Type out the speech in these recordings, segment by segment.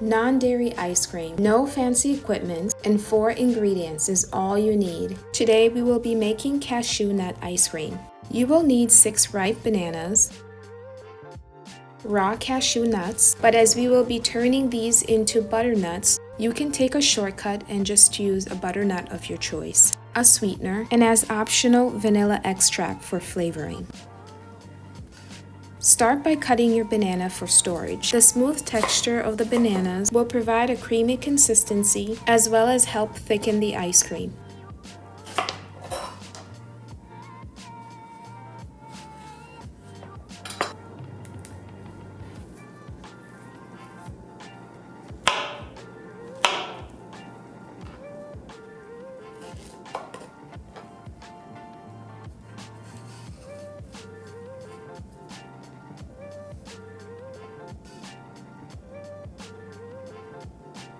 non-dairy ice cream. No fancy equipment, and 4 ingredients is all you need. Today we will be making cashew nut ice cream. You will need 6 ripe bananas, raw cashew nuts, but as we will be turning these into butternuts, you can take a shortcut and just use a butternut of your choice, a sweetener, and as optional, vanilla extract for flavoring. Start by cutting your banana for storage. The smooth texture of the bananas will provide a creamy consistency as well as help thicken the ice cream.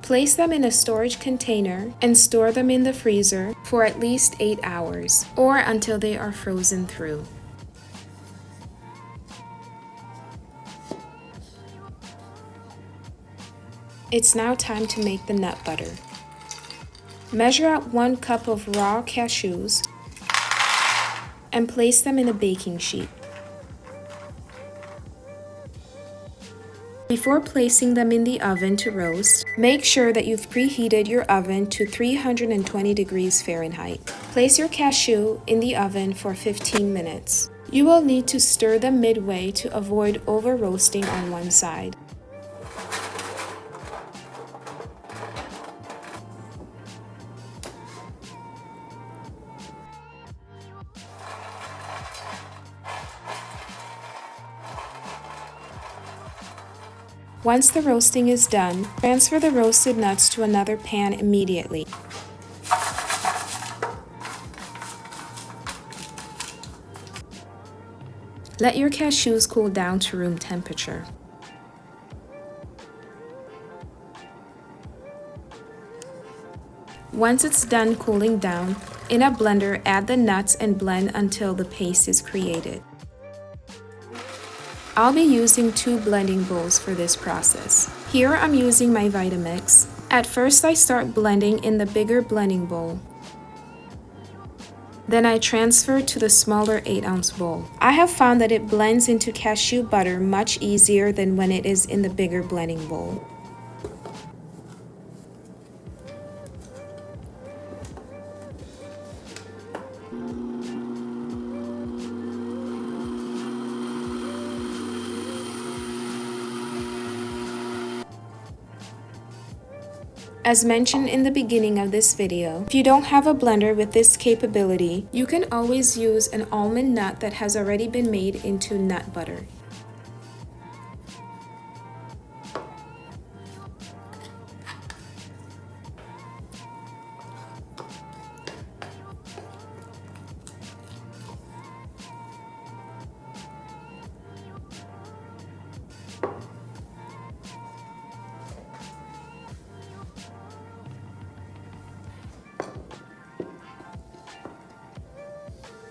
Place them in a storage container and store them in the freezer for at least 8 hours or until they are frozen through. It's now time to make the nut butter. Measure out 1 cup of raw cashews and place them in a baking sheet. Before placing them in the oven to roast, make sure that you've preheated your oven to 320 degrees Fahrenheit. Place your cashew in the oven for 15 minutes. You will need to stir them midway to avoid over roasting on one side. Once the roasting is done, transfer the roasted nuts to another pan immediately. Let your cashews cool down to room temperature. Once it's done cooling down, in a blender, add the nuts and blend until the paste is created. I'll be using 2 blending bowls for this process. Here I'm using my Vitamix. At first I start blending in the bigger blending bowl. Then I transfer to the smaller 8-ounce bowl. I have found that it blends into cashew butter much easier than when it is in the bigger blending bowl. As mentioned in the beginning of this video, if you don't have a blender with this capability, you can always use an almond nut that has already been made into nut butter.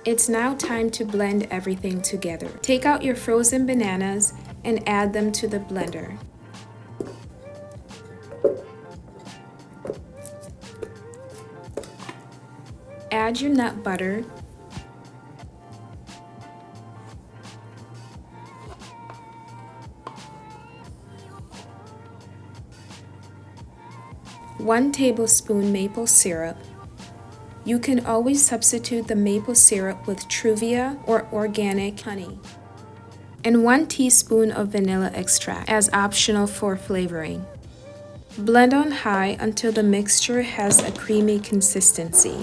It's now time to blend everything together. Take out your frozen bananas and add them to the blender. Add your nut butter, one tablespoon maple syrup. You can always substitute the maple syrup with Truvia or organic honey. And 1 teaspoon of vanilla extract as optional for flavoring. Blend on high until the mixture has a creamy consistency.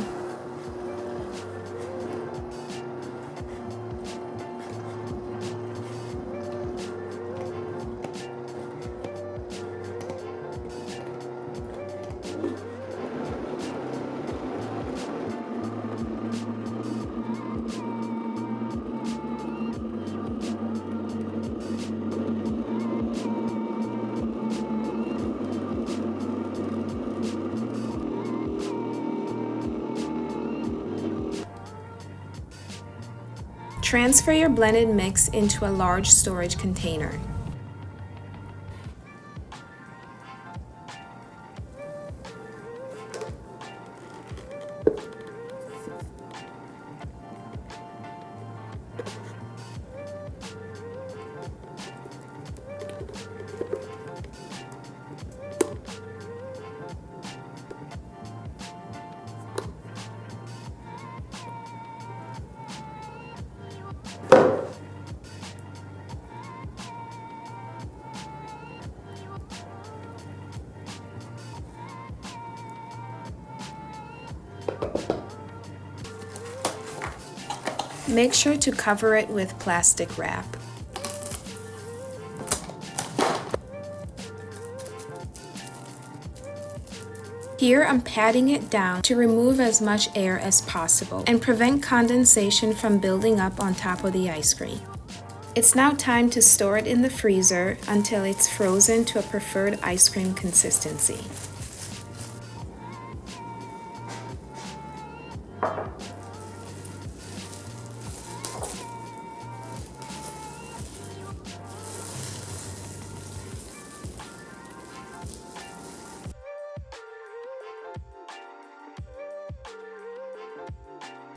Transfer your blended mix into a large storage container. Make sure to cover it with plastic wrap. Here I'm patting it down to remove as much air as possible and prevent condensation from building up on top of the ice cream. It's now time to store it in the freezer until it's frozen to a preferred ice cream consistency.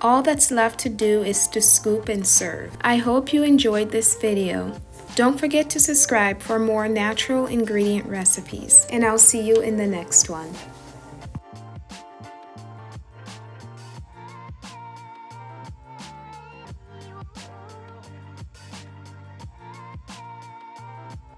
All that's left to do is to scoop and serve. I hope you enjoyed this video. Don't forget to subscribe for more natural ingredient recipes, and I'll see you in the next one.